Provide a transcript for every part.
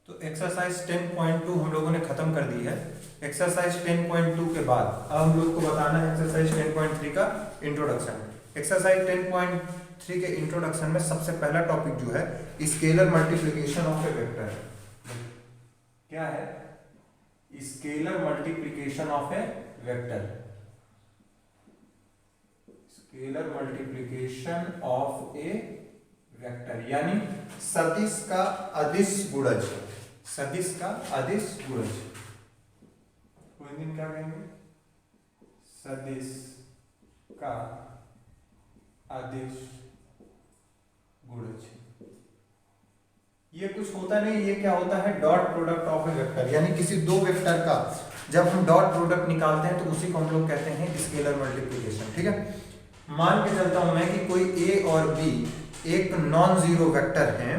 तो एक्सरसाइज 10.2 हम लोगों ने खत्म कर दी है। एक्सरसाइज 10.2 के बाद अब हम लोग को बताना है एक्सरसाइज 10.3 का इंट्रोडक्शन। एक्सरसाइज 10.3 के इंट्रोडक्शन में सबसे पहला टॉपिक जो है scalar multiplication of A vector. क्या है? Scalar multiplication of A vector. Scalar multiplication of A vector यानी सदिश का अदिश गुणज। सदिश का अदिश गुणज कोई दिन क्या कहेंगे? सदिश का अदिश गुणज। ये कुछ होता नहीं, ये क्या होता है? Dot product of A vector, यानी किसी दो वेक्टर का जब हम डॉट प्रोडक्ट निकालते हैं तो उसी को हम लोग कहते हैं स्केलर मल्टीप्लिकेशन। ठीक है, मान के चलता हूं मैं कि कोई ए और बी एक नॉन जीरो वेक्टर हैं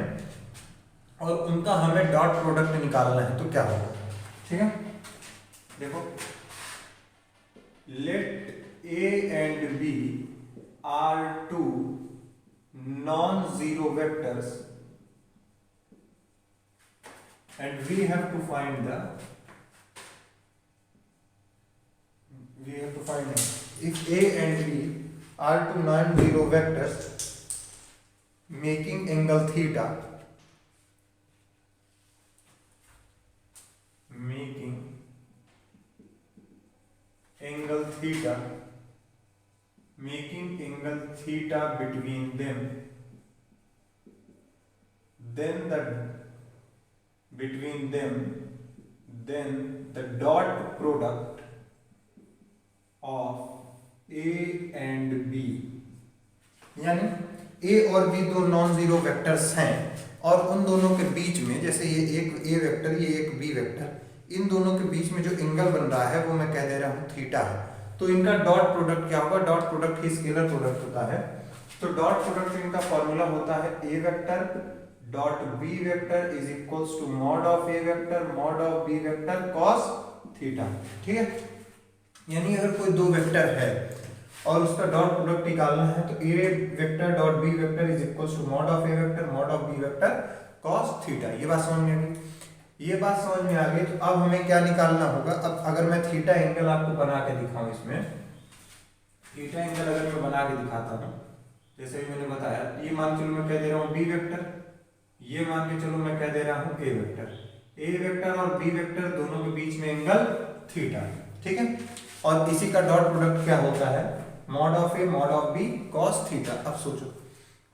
और उनका हमें डॉट प्रोडक्ट निकालना है तो क्या होगा? ठीक है, देखो, let A and B are two non zero vectors and we have to find if A and B are two non-zero vectors making angle theta, making angle theta between them, then the dot product of A and B, यानी A और B दो non zero vectors हैं और उन दोनों के बीच में, जैसे ये एक A वेक्टर, ये एक B वेक्टर, इन दोनों के बीच में जो एंगल बन रहा है वो मैं कह दे रहा हूँ थीटा है। तो इनका डॉट प्रोडक्ट क्या होगा? डॉट प्रोडक्ट ही स्केलर प्रोडक्ट होता है। तो डॉट प्रोडक्ट इनका फॉर्मूला होता है A vector dot B vector is equals to mod of A vector mod of B vector cos theta. ठीक है, यानी अगर कोई दो वेक्टर है और उसका डॉट प्रोडक्ट निकालना है तो A vector dot B vector is equals to mod of A vector mod of B vector cos theta. ये बात समझ में आ गई? ये बात समझ में आ गई। तो अब हमें क्या निकालना होगा? अब अगर मैं थीटा एंगल आपको बना के दिखाऊं, इसमें थीटा एंगल अगर मैं बना के दिखाता हूं, जैसे मैंने बताया, ये मान चलो मैं कह दे रहा हूं बी वेक्टर, ये मान के चलो मैं कह दे रहा हूं ए वेक्टर। ए वेक्टर और बी वेक्टर दोनों के बीच में एंगल थीटा। ठीक है, और इसी का डॉट प्रोडक्ट क्या होता है? Mod of A mod of B cos theta. अब सोचो,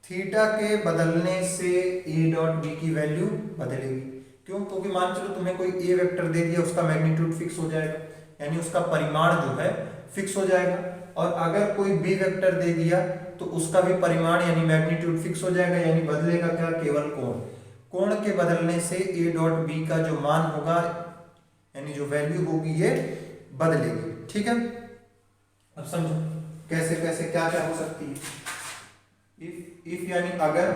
थीटा के बदलने से ए डॉट बी की वैल्यू बदलेगी। क्यों? क्योंकि मान चलो तुम्हें कोई ए वेक्टर दे दिया, उसका मैग्नीट्यूड फिक्स हो जाएगा, यानी उसका परिमाण जो है फिक्स हो जाएगा। और अगर कोई बी वेक्टर दे दिया तो उसका भी परिमाण यानी मैग्नीट्यूड फिक्स हो जाएगा, यानी बदलेगा क्या? केवल कोण। कोण के बदलने से ए डॉट बी का जो मान होगा यानी जो वैल्यू होगी ये बदलेगी। ठीक है, अब समझो कैसे कैसे क्या क्या हो सकती है। इफ यानी अगर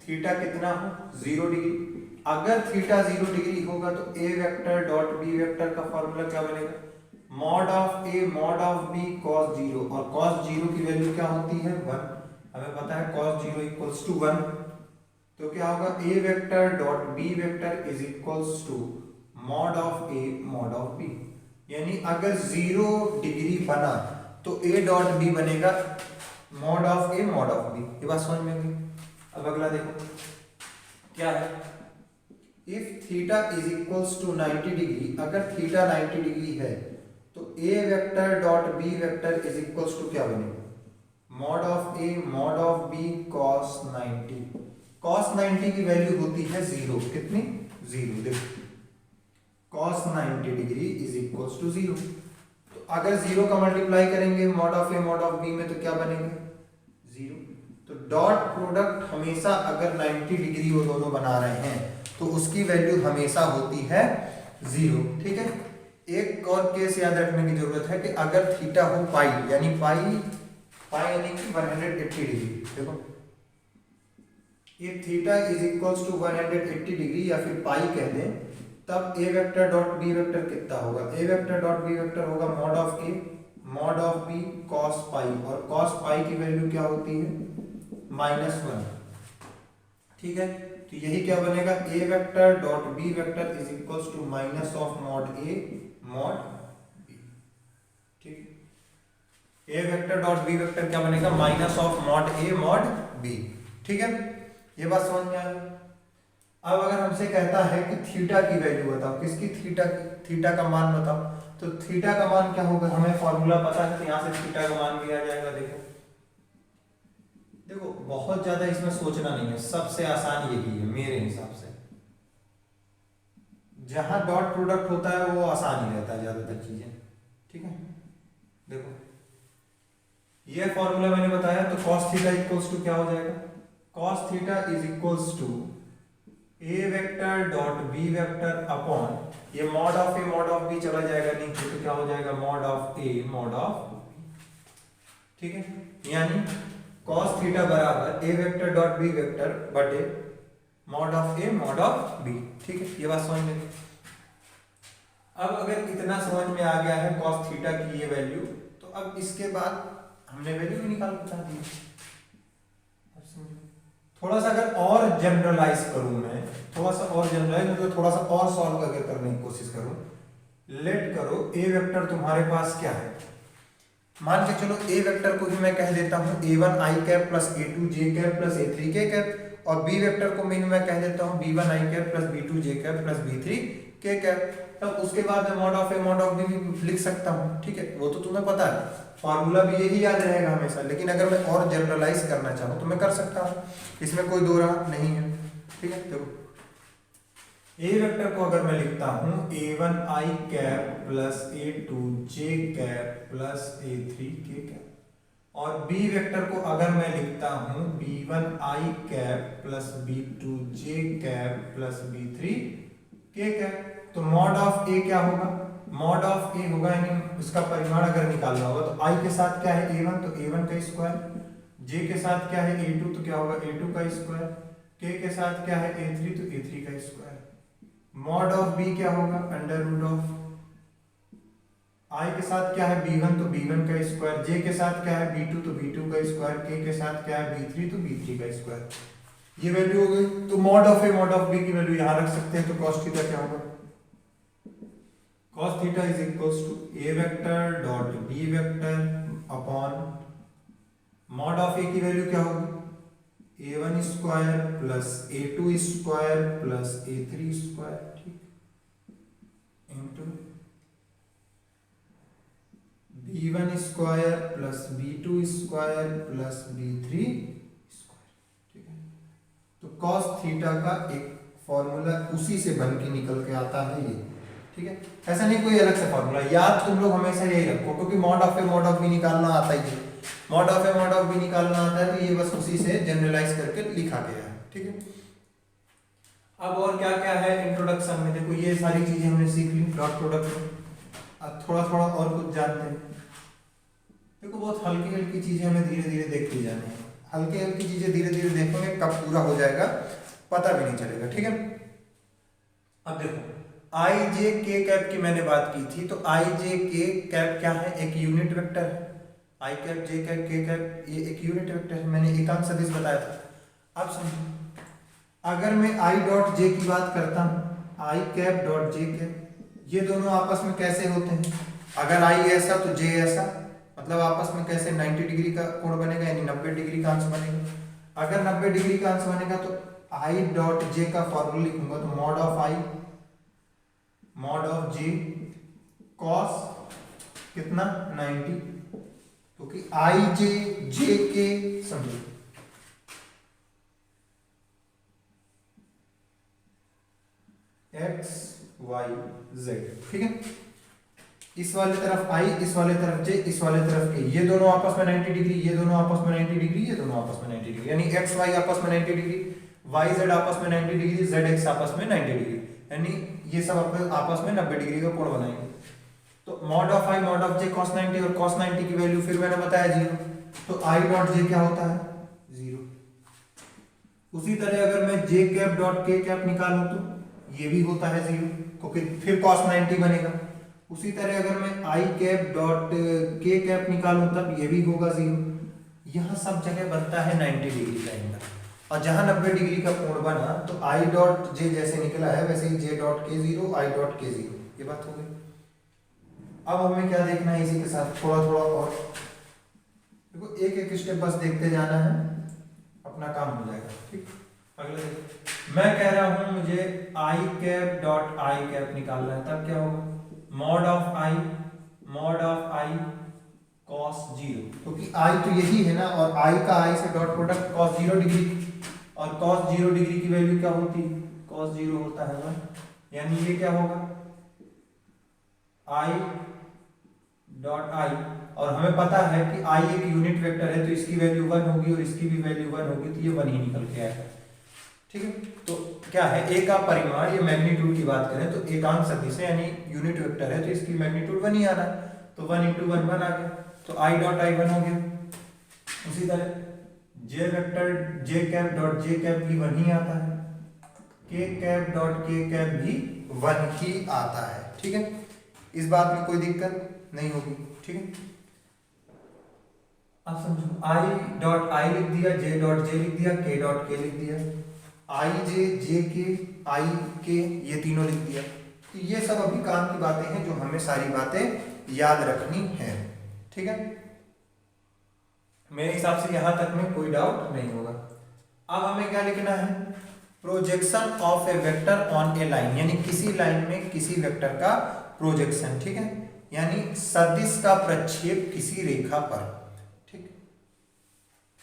थीटा कितना हो? 0 डिग्री। अगर थीटा 0 डिग्री होगा तो A vector dot B vector का फॉर्मूला क्या बनेगा? Mod of A mod of B cos 0, और कॉस 0 की वैल्यू क्या होती है? 1। हमें पता है कॉस 0 इक्वल्स टू 1। तो क्या होगा? A vector dot B vector is equals to mod of A mod of B. यानी अगर 0 डिग्री बना तो ए डॉट बी बनेगा mod of A mod of B. ये बात समझ में आ गई? अब अगला देखो क्या है। If theta is equals to 90 degree, अगर थीटा 90 डिग्री है तो A vector dot B vector is equals to क्या बनेगा? Mod of A mod of B cos 90। Cos 90 की वैल्यू होती है 0। कितनी? 0। देखो, cos 90 degree is equals to 0। तो अगर 0 का मल्टीप्लाई करेंगे mod of A mod of B में तो क्या बनेगा? 0। तो डॉट प्रोडक्ट हमेशा अगर 90 डिग्री वो दोनों बना रहे हैं तो उसकी वैल्यू हमेशा होती है 0। ठीक है, एक और केस याद रखने की जरूरत है कि अगर थीटा हो पाई, यानी पाई यानी कि 180 डिग्री। देखो, if theta is equals to 180 degree या फिर पाई कह दें, तब A vector dot B vector कितना होगा? A vector dot B vector होगा mod of A mod of B cos pi, और कॉस पाई की वैल्यू क्या होती है? -1। ठीक है, तो यही क्या बनेगा, A vector dot B vector is equals to minus of mod A mod B. ठीक, A vector dot B vector क्या बनेगा, minus of mod A mod B. ठीक है, ये बात समझ में आ गई। अब अगर हमसे कहता है कि थीटा की वैल्यू बताओ, किसकी, थीटा की, थीटा का मान बताओ, तो थीटा का मान क्या होगा, हमें फॉर्मूला पता है, तो यहां से थीटा का मान भी आ जाएगा। देखो देखो बहुत ज्यादा इसमें सोचना नहीं है, सबसे आसान यही है मेरे हिसाब से। जहां डॉट प्रोडक्ट होता है वो आसान ही रहता है ज्यादातर चीजें। ठीक है, देखो ये फॉर्मूला मैंने बताया, तो cos थीटा इक्वल्स टू क्या हो जाएगा, cos theta is equals to A vector dot B vector upon, ये mod of A mod of B चला जाएगा नीचे, तो क्या हो जाएगा, mod of A mod of B. ठीक है, यानी cos थीटा बराबर A vector dot B vector बटे mod of A mod of B. ठीक है, ये बात समझ में। अब अगर इतना समझ में आ गया है cos थीटा की ये वैल्यू, तो अब इसके बाद हमने वैल्यू भी निकाल बता दी। थोड़ा सा अगर और जनरलाइज करूं मैं, थोड़ा सा और जनरलाइज मतलब थोड़ा सा और सॉल्व अगर करने की कोशिश करूं, लेट करो ए वेक्टर तुम्हारे पास क्या है, मान के चलो ए वेक्टर को भी मैं कह देता हूं a1 i cap plus a2 j cap plus a3 k cap, और बी वेक्टर को मैं कह देता हूं b1 i cap plus b2 j cap plus b3 k cap. तब उसके बाद मैं mod of A mod of B भी लिख सकता हूं। ठीक है, वो तो तुम्हें पता है, फॉर्मूला भी यही याद रहेगा हमेशा, लेकिन अगर मैं और जनरलाइज करना चाहूँ तो मैं कर सकता हूँ, इसमें कोई दो राह नहीं है। ठीक है, देखो ए वेक्टर को अगर मैं लिखता हूँ a1 i cap plus a2 j cap plus a3 k cap, और बी वेक्टर को अगर मैं लिखता हूँ b1 i cap plus b2 j cap plus b3 k cap, तो मॉड ऑफ ए क्या होगा, मॉड ऑफ ए होगा, यानी उसका परिमाण अगर निकालना होगा तो i के साथ क्या है a1, तो a1 का स्क्वायर, j के साथ क्या है a2, तो क्या होगा a2 का स्क्वायर, k के साथ क्या है a3, तो a3 का स्क्वायर। मॉड ऑफ b क्या होगा, अंडर रूट ऑफ i के साथ क्या है b1, तो b1 का स्क्वायर, j के साथ क्या है b2, तो b2 का स्क्वायर, k के साथ क्या है b3, तो b3 का स्क्वायर। ये वैल्यू हो गई, तो mod of A mod of B की वैल्यू यहां रख सकते हैं, तो cos थीटा क्या होगा, cos theta is equals to A vector dot B vector upon mod of A की वैल्यू क्या होगी, a1 square plus a2 square plus a3 square, ठीक, into b1 square plus b2 square plus b3 square. ठीक है, तो cos theta का एक formula उसी से बन के निकल के आता है ये। ठीक है, ऐसा नहीं कोई अलग से फॉर्मूला, याद तुम लोग हमेशा यही रखो, क्योंकि mod of A mod of B निकालना आता ही है, mod of A mod of B निकालना आता है, तो ये बस उसी से जनरलाइज करके लिखा गया है। ठीक है, अब और क्या क्या है इंट्रोडक्शन में, देखो ये सारी चीजें हमने सीख ली डॉट प्रोडक्ट में। अब थोड़ा थोड़ा और कुछ जानते हैं। देखो बहुत हल्की हल्की चीजें हमें धीरे धीरे देखती जानी है, हल्की हल्की चीजें धीरे धीरे देखेंगे, कब पूरा हो जाएगा पता भी नहीं चलेगा। ठीक है, अब देखो आई जे के कैप की मैंने बात की थी, तो आई जे के कैप क्या है, एक यूनिट वेक्टर है। आई कैप जे कैप के कैप ये एक यूनिट वेक्टर है, मैंने एकांक सदिश बताया था। अब समझो, अगर मैं आई डॉट जे की बात करता हूँ, आई कैप डॉट जे कैप, ये दोनों आपस में कैसे होते हैं, अगर आई ऐसा तो जे ऐसा, मतलब आपस में कैसे 90 डिग्री का कोण बनेगा, यानी 90 डिग्री का अंश बनेगा। अगर 90 डिग्री का अंश बनेगा तो आई डॉट जे का फॉर्मूला लिखूंगा, तो mod of I mod of J cos कितना 90, क्योंकि आई जे के समझो एक्स वाई जेड। ठीक है, इस वाले तरफ आई, इस वाले तरफ जे, इस वाले तरफ के, ये दोनों आपस में 90 डिग्री, ये दोनों आपस में 90 डिग्री, ये दोनों आपस में 90 डिग्री, यानी एक्स वाई आपस में 90 डिग्री, वाई जेड आपस में 90 डिग्री, जेड एक्स आपस में 90 डिग्री, यानी ये सब आपस में 90 डिग्री का कोण बनाएंगे। तो mod of I mod of J cos 90, और cos 90 की वैल्यू फिर मैंने बताया 0, तो आई डॉट जे क्या होता है 0। उसी तरह अगर मैं जे कैप डॉट के कैप निकालूं तो ये भी होता है 0, क्योंकि फिर cos 90 बनेगा। उसी तरह अगर मैं आई कैप डॉट के कैप निकालूं तब ये भी होगा 0। यह सब जगह बनता है 90 डिग्री का एंगल। और जहां 90 डिग्री का कोण बना तो आई डॉट जे जैसे निकला है वैसे ही जे डॉट के जीरो आई डॉट के जीरो, ये बात हो गई। अब हमें क्या देखना है इसी के साथ थोड़ा थोड़ा और, देखो एक एक स्टेप बस देखते जाना है, अपना काम हो जाएगा। ठीक, अगले मैं कह रहा हूं मुझे आई कैप डॉट आई कैप निकालना है, तब क्या होगा mod of I cos zero, क्योंकि आई तो यही है ना, और आई का आई से dot product cos zero degree, और कॉस जीरो डिग्री की वैल्यू क्या होती है, कॉस जीरो होता है ना, यानी ये क्या होगा आई डॉट आई, और हमें पता है कि आई एक यूनिट वेक्टर है तो इसकी वैल्यू 1 होगी और इसकी भी वैल्यू 1 होगी, तो ये 1 ही निकल के आएगा। ठीक है, तो क्या है ए का परिमाण, ये मैग्नीट्यूड की बात करें तो एकांक सदिश है यानी यूनिट वेक्टर है तो इसकी मैग्नीट्यूड 1 ही आना है, तो 1 × 1 1 आ गया, तो आई डॉट आई 1 हो गया। उसी तरह जे vector J cap dot J cap भी 1 ही आता है, के कैप डॉट के कैप भी 1 ही आता है। ठीक है, इस बात में कोई दिक्कत नहीं होगी। ठीक है, अब समझो आई डॉट आई लिख दिया, जे डॉट जे लिख दिया, के डॉट के लिख दिया, आई जे के आई के ये तीनों लिख दिया, तो ये सब अभी काम की बातें हैं जो हमें सारी बातें याद रखनी है। ठीक है, मेरे हिसाब से यहां तक में कोई डाउट नहीं होगा। अब हमें क्या लिखना है, projection of A vector on A line, यानी किसी लाइन में किसी वेक्टर का प्रोजेक्शन। ठीक है, यानी सदिश का प्रक्षेप किसी रेखा पर। ठीक,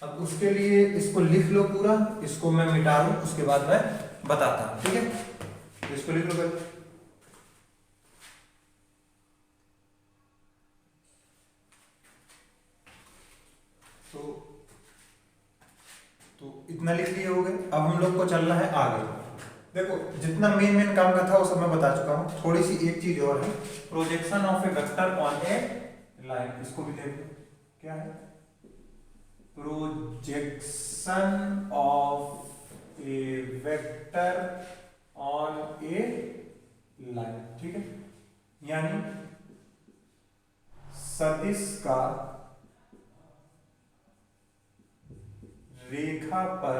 अब उसके लिए इसको लिख लो पूरा, इसको मैं मिटा लूं उसके बाद मैं बताता हूं। ठीक है, तो इसको लिख लो पहले, तो इतना लिख लिए हो गए। अब हम लोग को चलना है आगे। देखो जितना मेन काम का था वो सब मैं बता चुका हूं, थोड़ी सी एक चीज और है, projection of A vector on A line, इसको भी देखो क्या है, projection of A vector on A line. ठीक है, यानी सदिश का रेखा पर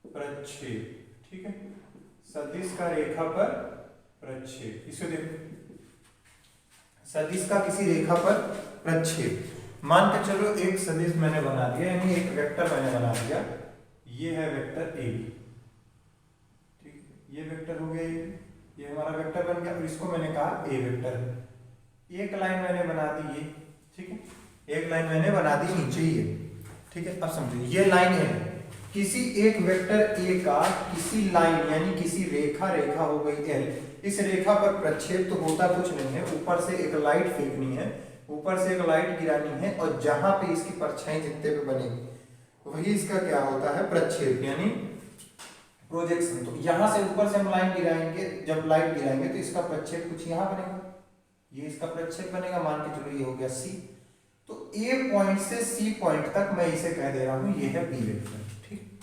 प्रक्षेप। ठीक है, सदिश का रेखा पर प्रक्षेप, इसे देखो सदिश का किसी रेखा पर प्रक्षेप, मान के चलो एक सदिश मैंने बना दिया, यानी एक वेक्टर मैंने बना दिया, ये है वेक्टर ए। ठीक, ये वेक्टर हो गया, ये हमारा वेक्टर बन गया, और इसको मैंने कहा ए वेक्टर। एक लाइन मैंने बना दी ये, ठीक है, एक लाइन मैंने बना दी नीचे ये। ठीक है, अब समझो ये लाइन है, किसी एक वेक्टर ए का किसी लाइन यानी किसी रेखा हो गई एल, इस रेखा पर प्रक्षेप तो होता कुछ नहीं है, ऊपर से एक लाइट फेंकनी है, ऊपर से एक लाइट गिरानी है, और जहां पे इसकी परछाई जितने पे बनेगी वही इसका क्या होता है, प्रक्षेप यानी प्रोजेक्शन। तो यहां से ऊपर से हम लाइन गिराएंगे, जब लाइट गिराएंगे तो इसका प्रक्षेप कुछ यहां बनेगा, ये इसका प्रक्षेप बनेगा, मान के चलो ये हो गया सी। तो ए पॉइंट से सी पॉइंट तक मैं इसे कह दे रहा हूं ये है बी वेक्टर। ठीक,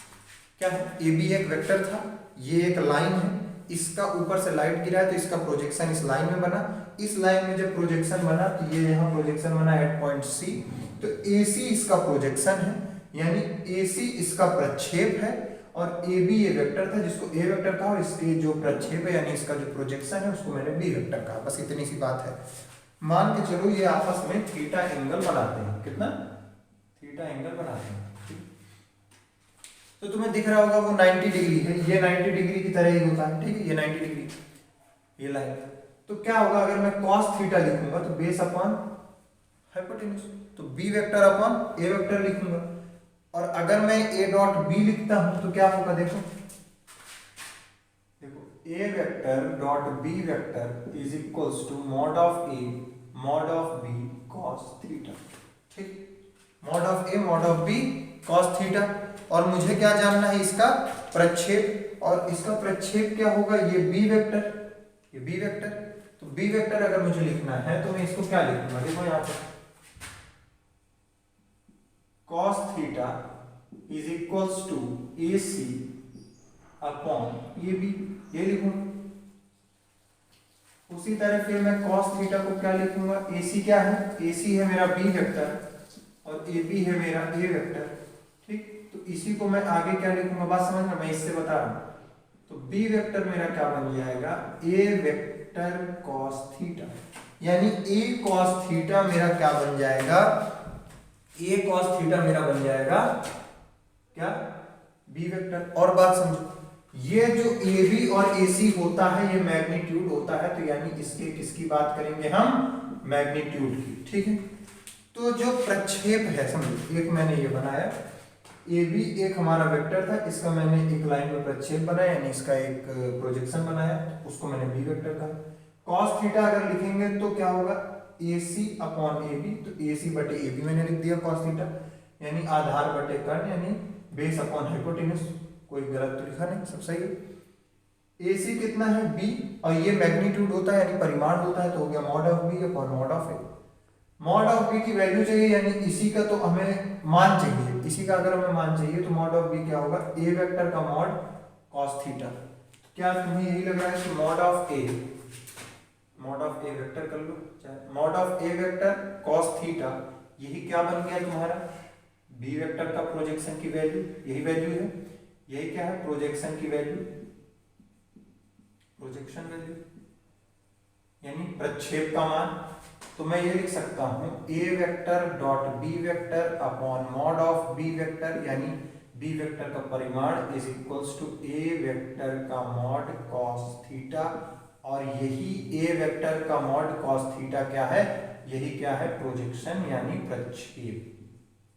क्या है, ए बी एक वेक्टर था, ये एक लाइन है, इसका ऊपर से लाइट गिरा है तो इसका प्रोजेक्शन इस लाइन में बना, इस लाइन में जब प्रोजेक्शन बना तो ये यहाँ प्रोजेक्शन बना एट पॉइंट सी, तो ए सी इसका प्रोजेक्शन है, यानी ए सी इसका प्रक्षेप है, और ए बी ये वेक्टर था जिसको ए वेक्टर कहा, और इसके जो प्रक्षेप है यानी इसका जो प्रोजेक्शन है उसको मैंने बी वेक्टर कहा। बस इतनी सी बात है। मान के चलो ये आपस में थीटा एंगल बनाते हैं, कितना थीटा एंगल बनाते हैं। तो तुम्हें दिख रहा होगा वो 90 डिग्री है, ये 90 डिग्री की तरह ही होता है। ठीक है, ये 90 डिग्री ये लाइन, तो क्या होगा अगर मैं cos थीटा लिखूंगा तो बेस अपॉन हाइपोटेन्यूज, तो बी वेक्टर अपॉन ए वेक्टर लिखूंगा, और अगर मैं ए डॉट बी लिखता हूं तो क्या होगा, देखो A vector dot B vector is equals to mod of A mod of B cos theta. ठीक, mod of A mod of B cos theta, और मुझे क्या जानना है, इसका प्रक्षेप, और इसका प्रक्षेप क्या होगा, ये बी वेक्टर, ये बी वेक्टर। तो बी वेक्टर अगर मुझे लिखना है तो मैं इसको क्या लिखूंगा, देखो यहाँ पर cos theta is equals to A C upon A B, ये लिखूंगा। उसी तरह फिर मैं cos थीटा को क्या लिखूंगा, ए सी क्या है, ए सी है मेरा बी वेक्टर और ए बी है मेरा ए वेक्टर। ठीक, तो इसी को मैं आगे क्या लिखूंगा, बात समझना, मैं इससे बता रहा हूं। तो बी वेक्टर मेरा क्या बन जाएगा, ए वेक्टर कॉस थीटा, यानी ए कॉस थीटा मेरा क्या बन जाएगा, ए कॉस थीटा मेरा बन जाएगा क्या, बी वेक्टर। और बात समझो, ये जो ए बी और ए सी होता है ये मैग्नीट्यूड होता है, तो यानी इसके किसकी बात करेंगे हम, मैग्नीट्यूड की, ठीक है। तो जो प्रक्षेप है, समझो एक मैंने ये बनाया ए बी, एक हमारा वेक्टर था, इसका मैंने एक लाइन में प्रक्षेप बनाया, यानी इसका एक प्रोजेक्शन बनाया, उसको मैंने बी वेक्टर कहा। कॉस थीटा अगर लिखेंगे तो क्या होगा, ए सी अपॉन ए बी, तो ए सी बटे ए बी मैंने लिख दिया कॉस थीटा, यानी आधार बटे कर्ण, यानी बेस अपॉन हाइपोटेन्यूज, कोई गलत तो लिखा नहीं, सब सही है। ए सी कितना है, बी, और ये मैग्नीट्यूड होता है यानी परिमाण होता है, तो हो गया mod of B upon mod of A. Mod of B की वैल्यू चाहिए, यानी इसी का तो हमें मान चाहिए, इसी का अगर हमें मान चाहिए तो मॉड ऑफ बी क्या होगा, ए वेक्टर का मॉड कॉस थीटा। क्या तुम्हें यही लग रहा है कि mod of A, mod of A vector कर लो, चाहे mod of A vector cos theta, यही क्या बन गया तुम्हारा, बी वेक्टर का प्रोजेक्शन की वैल्यू, यही वैल्यू है, यही क्या है, प्रोजेक्शन की वैल्यू, प्रोजेक्शन वैल्यू यानी प्रक्षेप का मान। तो मैं ये लिख सकता हूं A vector dot B vector upon mod of B vector, यानी बी वेक्टर का परिमाण is equals to A vector का मॉड कॉस थीटा, और यही ए वेक्टर का मॉड कॉस थीटा क्या है, यही क्या है, प्रोजेक्शन यानी प्रक्षेप।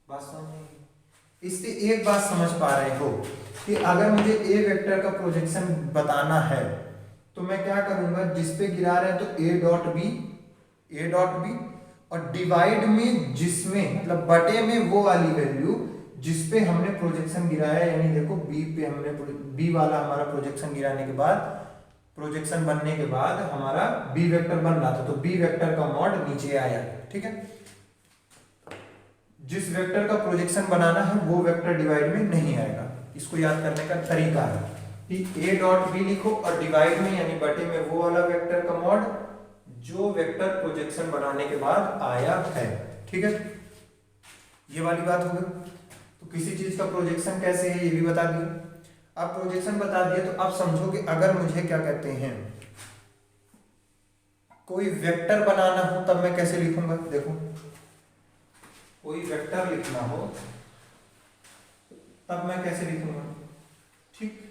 बात समझ, इससे एक बात समझ पा रहे हो कि अगर मुझे ए वेक्टर का प्रोजेक्शन बताना है तो मैं क्या करूंगा, जिस पे गिरा रहे हैं तो A dot B, A dot B, और डिवाइड में जिसमें मतलब बटे में वो वाली वैल्यू जिस पे हमने प्रोजेक्शन गिराया, यानी देखो बी पे हमने बी वाला हमारा प्रोजेक्शन गिराने के बाद, प्रोजेक्शन बनने के बाद हमारा बी वेक्टर बन रहा था, तो बी वेक्टर का मॉड नीचे आया, ठीक है। जिस वेक्टर का प्रोजेक्शन बनाना है वो वेक्टर डिवाइड में नहीं आएगा, इसको याद करने का तरीका है कि ए डॉट बी लिखो और डिवाइड में यानी बटे में वो वाला वेक्टर का मॉड जो वेक्टर प्रोजेक्शन बनाने के बाद आया है, ठीक है। ये वाली बात हो गई। तो किसी चीज का प्रोजेक्शन कैसे है ये भी बता दिया। अब प्रोजेक्शन बता दिया तो अब समझो कि अगर मुझे क्या कहते हैं, कोई वेक्टर बनाना हो तब मैं कैसे लिखूंगा, देखो कोई वेक्टर लिखना हो तब मैं कैसे लिखूंगा, ठीक,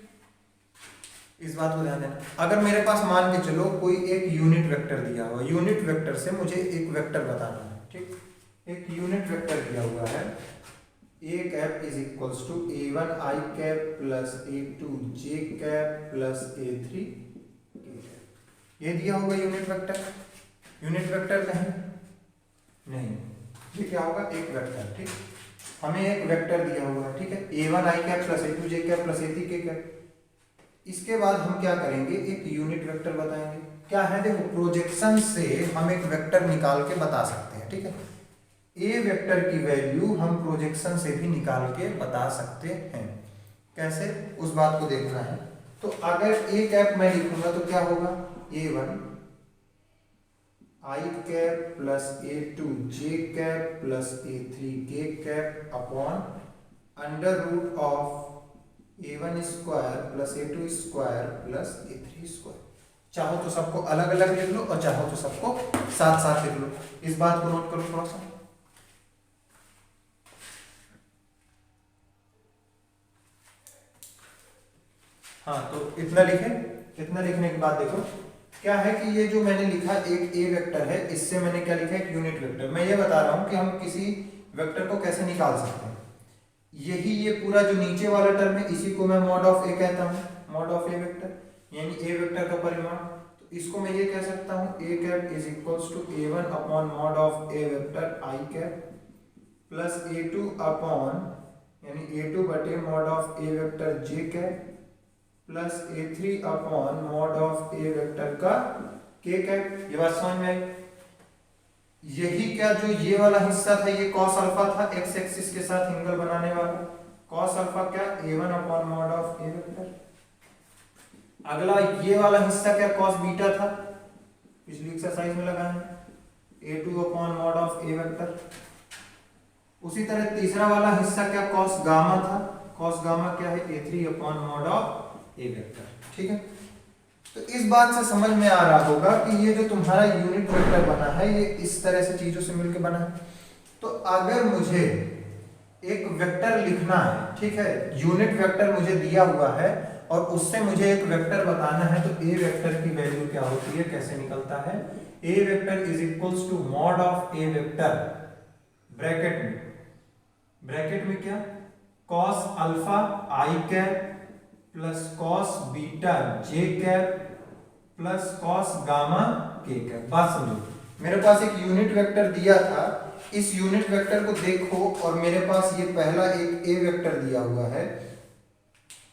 इस बात को ध्यान देना। अगर मेरे पास मान के चलो कोई एक यूनिट वेक्टर दिया हुआ, यूनिट वेक्टर से मुझे एक वेक्टर बताना है, ठीक, एक यूनिट वेक्टर दिया हुआ है, A cap is equals to a1 i cap plus a2 j cap plus a3 k cap, ये दिया होगा यूनिट वेक्टर। यूनिट वेक्टर नहीं, ये क्या होगा, एक वेक्टर, ठीक, हमें एक वेक्टर दिया हुआ है, ठीक है, a1 i cap plus a2 j cap plus a3 k cap. इसके बाद हम क्या करेंगे, एक यूनिट वेक्टर बताएंगे। क्या है, देखो प्रोजेक्शन से हम एक वेक्टर निकाल के बता सकते हैं, ठीक है, ए वेक्टर की वैल्यू हम प्रोजेक्शन से भी निकाल के बता सकते हैं। कैसे, उस बात को देखना है। तो अगर ए कैप मैं लिखूंगा तो क्या होगा, a1 i cap plus a2 j cap plus a3 k cap upon under root of a1 square plus a2 square plus a3 square. चाहो तो सबको अलग अलग लिख लो और चाहो तो सबको साथ साथ लिख लो। इस बात को नोट करो थोड़ा सा। हाँ, तो इतना लिखे, इतना लिखने के बाद देखो क्या है कि ये जो मैंने लिखा एक ए वेक्टर है, इससे मैंने क्या लिखा, एक यूनिट वेक्टर। मैं ये बता रहा हूं कि हम किसी वेक्टर को कैसे निकाल सकते हैं। यही ये पूरा जो नीचे वाला टर्म है इसी को मैं मॉड ऑफ ए कहता हूँ, मॉड ऑफ ए वेक्टर, यानी ए वेक्टर का परिमाण। तो इसको मैं ये कह सकता हूँ A cap is equals to a1 upon mod of A vector I cap plus a2 upon यानी a2 बटे mod of A vector J cap plus a3 upon mod of A vector का k कैप। ये बात समझ में आई। यही क्या जो ये वाला हिस्सा था ये कॉस अल्फा था, एक्स एक्सिस के साथ एंगल बनाने वाला। कॉस अल्फा क्या, a1 upon mod of A vector. अगला ये वाला हिस्सा क्या, कॉस बीटा था, पिछली एक्सरसाइज में लगाए a2 upon mod of A vector. उसी तरह तीसरा वाला हिस्सा क्या, कॉस गामा था, cos गामा क्या है A3 upon mod of A vector, ठीक है। तो इस बात से समझ में आ रहा होगा कि ये जो तुम्हारा यूनिट वेक्टर बना है ये इस तरह से चीजों से मिलकर बना है। तो अगर मुझे एक वेक्टर लिखना है, ठीक है, यूनिट वेक्टर मुझे दिया हुआ है और उससे मुझे एक वेक्टर बताना है, तो ए वेक्टर की वैल्यू क्या होती है, कैसे निकलता है, A vector is equals to mod of A vector bracket में क्या, cos alpha I cap plus cos beta J cap plus cos gamma K cap. बात समझो, मेरे पास एक यूनिट वेक्टर दिया था, इस यूनिट वेक्टर को देखो और मेरे पास ये पहला एक ए वेक्टर दिया हुआ है,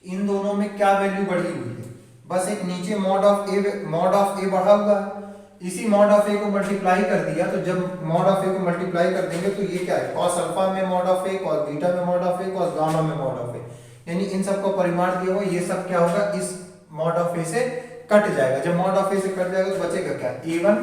इन दोनों में क्या वैल्यू बढ़ी हुई है, बस एक नीचे मॉड ऑफ ए बढ़ा हुआ है, इसी मॉड ऑफ ए को मल्टीप्लाई कर दिया, तो जब मॉड ऑफ ए को मल्टीप्लाई कर देंगे तो ये क्या है, कॉस अल्फा में mod of A, cos beta में mod of A, cos gamma में मॉड ऑफ ए, यानी इन सबको परिमाण दिया हुआ, ये सब क्या होगा, इस मॉड ऑफ ए से कट जाएगा। जब मॉड ऑफ ए से कट जाएगा तो बचेगा क्या, a1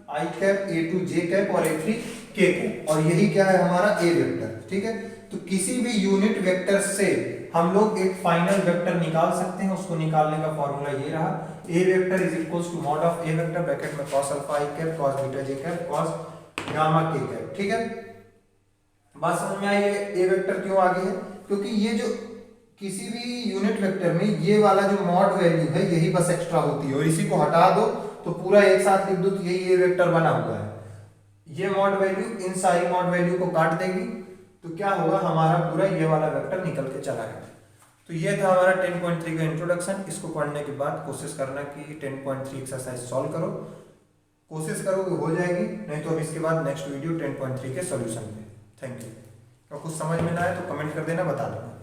आई कैप, a2 जे कैप और a3 के कैप, और यही क्या है हमारा ए वेक्टर, ठीक है। तो किसी भी यूनिट वेक्टर से हम लोग एक फाइनल वेक्टर निकाल सकते हैं, उसको निकालने का फॉर्मूला ये रहा, A vector is equals to mod of A vector bracket में cos alpha I cap, cos beta J cap, cos gamma K cap, ठीक है। बात समझ में आई है ए वेक्टर क्यों आगे है, क्योंकि ये जो किसी भी यूनिट वेक्टर में ये वाला जो मॉड वैल्यू है यही बस एक्स्ट्रा होती है, और इसी को हटा दो तो पूरा एक साथ लिख दो तो यही ए वेक्टर बना हुआ है। ये मॉड वैल्यू इन सारी मॉड वैल्यू को काट देगी तो क्या होगा, हमारा पूरा ये वाला वेक्टर निकल के चला गया। तो ये था हमारा 10.3 का इंट्रोडक्शन। इसको पढ़ने के बाद कोशिश करना कि 10.3 एक्सरसाइज सॉल्व करो, कोशिश करो कि हो जाएगी, नहीं तो अब इसके बाद नेक्स्ट वीडियो 10.3 के सॉल्यूशन पे। Thank you. और कुछ समझ में ना आए तो कमेंट कर देना, बता देना।